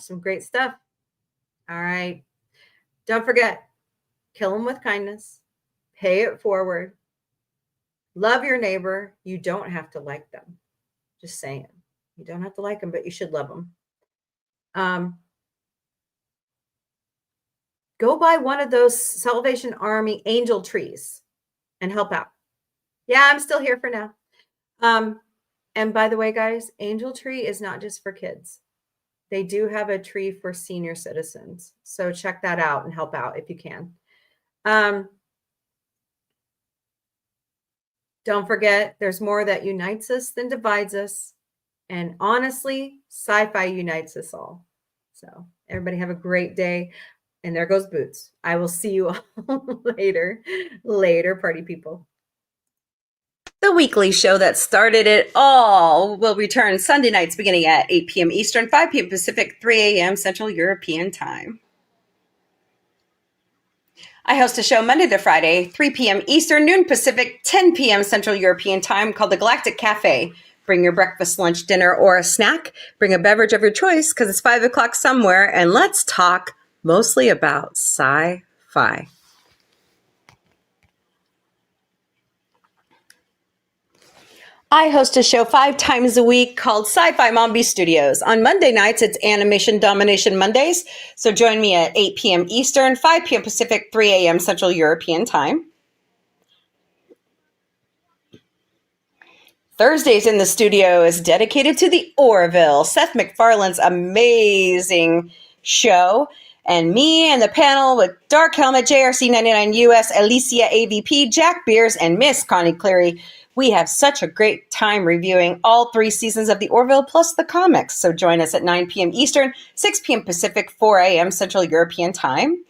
some great stuff. All right. Don't forget, kill them with kindness. Pay it forward. Love your neighbor. You don't have to like them. Just saying. You don't have to like them, but you should love them. Go buy one of those Salvation Army angel trees and help out. Yeah, I'm still here for now. And by the way, guys, angel tree is not just for kids. They do have a tree for senior citizens. So check that out and help out if you can. Don't forget, there's more that unites us than divides us. And honestly, sci-fi unites us all. So everybody have a great day. And there goes Boots. I will see you all later. Later, party people. The weekly show that started it all will return Sunday nights beginning at 8 p.m. Eastern, 5 p.m. Pacific, 3 a.m. Central European Time. I host a show Monday to Friday, 3 p.m. Eastern, noon Pacific, 10 p.m. Central European Time, called the Galactic Café. Bring your breakfast, lunch, dinner, or a snack. Bring a beverage of your choice because it's 5 o'clock somewhere, and let's talk mostly about sci-fi. I host a show 5 times a week called Sci-Fi Mombie Studios. On Monday nights, it's Animation Domination Mondays. So join me at 8 p.m. Eastern, 5 p.m. Pacific, 3 a.m. Central European Time. Thursdays in the studio is dedicated to the Orville, Seth MacFarlane's amazing show. And me and the panel with Dark Helmet, JRC99 US, Alicia AVP, Jack Beers, and Miss Connie Cleary. We have such a great time reviewing all 3 seasons of the Orville plus the comics. So join us at 9 p.m. Eastern, 6 p.m. Pacific, 4 a.m. Central European Time.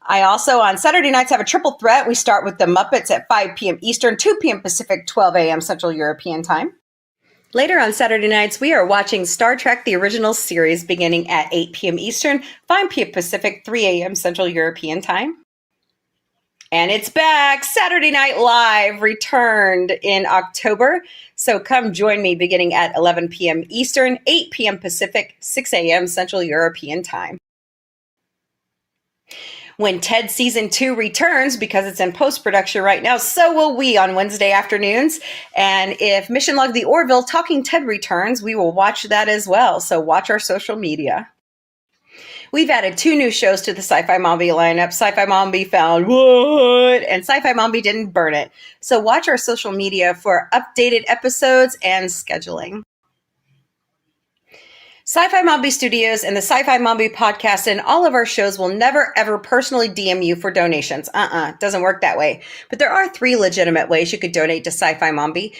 I also, on Saturday nights, have a triple threat. We start with the Muppets at 5 p.m. Eastern, 2 p.m. Pacific, 12 a.m. Central European Time. Later on Saturday nights, we are watching Star Trek, the original series, beginning at 8 p.m. Eastern, 5 p.m. Pacific, 3 a.m. Central European Time. And it's back. Saturday Night Live returned in October. So come join me beginning at 11 p.m. Eastern, 8 p.m. Pacific, 6 a.m. Central European Time. When Ted Season 2 returns, because it's in post-production right now, so will we on Wednesday afternoons. And if Mission Log the Orville Talking Ted returns, we will watch that as well. So watch our social media. We've added 2 new shows to the Sci-Fi Mombie lineup. Sci-Fi Mombie found what? And Sci-Fi Mombie didn't burn it. So watch our social media for updated episodes and scheduling. Sci-Fi Mombie Studios and the Sci-Fi Mombie podcast and all of our shows will never, ever personally DM you for donations. Doesn't work that way. But there are 3 legitimate ways you could donate to Sci-Fi Mombie.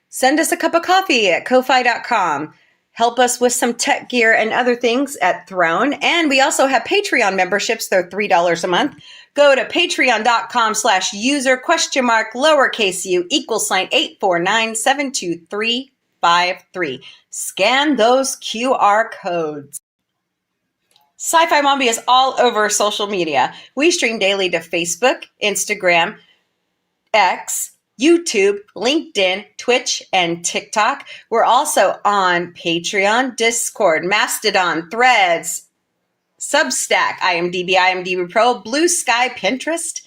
Send us a cup of coffee at ko-fi.com. Help us with some tech gear and other things at Throne. And we also have Patreon memberships. They're $3 a month. Go to patreon.com/user?_849723553. Scan those QR codes. Sci-Fi Mombie is all over social media. We stream daily to Facebook, Instagram, X, YouTube, LinkedIn, Twitch, and TikTok. We're also on Patreon, Discord, Mastodon, Threads, Substack, IMDb Pro, Blue Sky, Pinterest,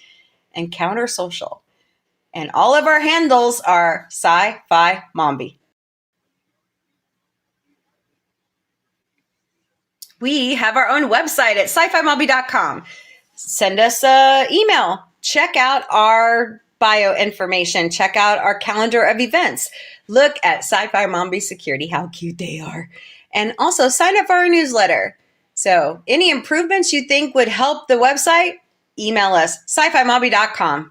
and Counter Social. And all of our handles are Sci-Fi Mombie. We have our own website at sci-fi-mombie.com. Send us an email. Check out our bio information. Check out our calendar of events. Look at Sci-Fi Mombie Security, how cute they are. And also sign up for our newsletter. So any improvements you think would help the website, email us, sci-fi-mombie.com.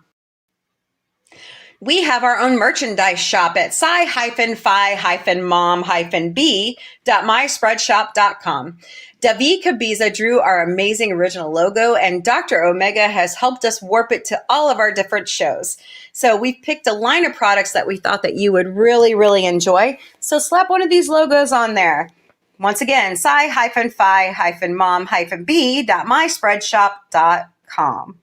We have our own merchandise shop at sci-fi-mom-b.myspreadshop.com. David Cabiza drew our amazing original logo, and Dr. Omega has helped us warp it to all of our different shows. So we've picked a line of products that we thought that you would really, really enjoy. So slap one of these logos on there. Once again, sci-fi-mom-b.myspreadshop.com.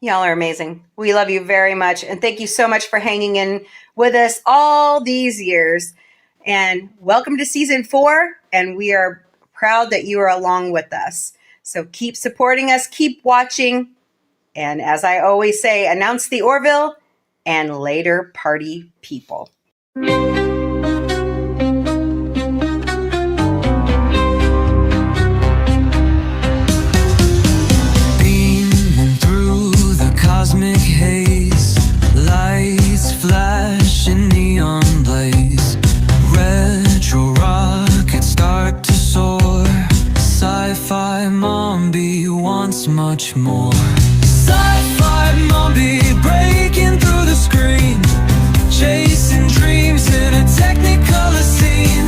Y'all are amazing. We love you very much. And thank you so much for hanging in with us all these years. And welcome to season 4. And we are proud that you are along with us. So keep supporting us, keep watching. And as I always say, announce the Orville and later party people. Cosmic haze, lights flash in neon blaze, retro rockets start to soar. Sci-fi Mombie wants much more. Sci-fi Mombie breaking through the screen, chasing dreams in a technicolor scene.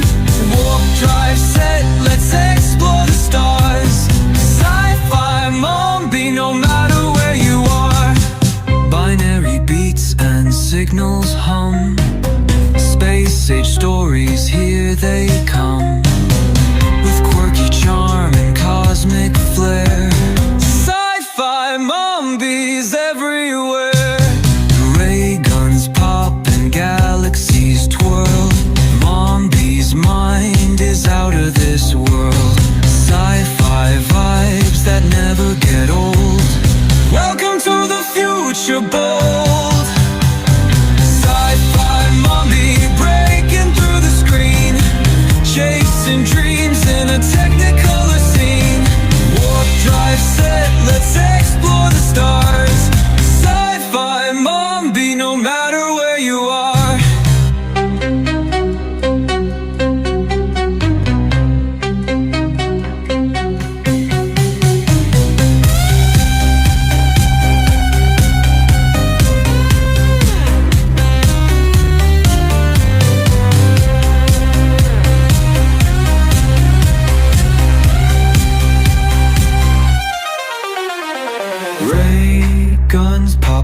Warp drive set, let's explore the stars. Sci-fi Mombie, no matter where you are. Binary beats and signals hum, space age stories, here they come, with quirky charm and cosmic flair. Sci-fi Mombies everywhere. Ray guns pop and galaxies twirl. Mombie's mind is out of this world. Sci-fi vibes that never get old. Welcome to the future bold. Sci-fi Mombie breaking through the screen, chasing dreams in a technicolor scene. Warp drive set, let's explore the stars. Sci-fi Mombie, no matter where you are.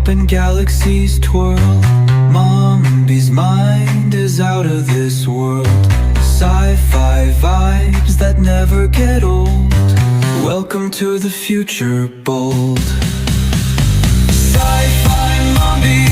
And galaxies twirl. Mombie's mind is out of this world. Sci-fi vibes that never get old. Welcome to the future bold. Sci-fi Mombie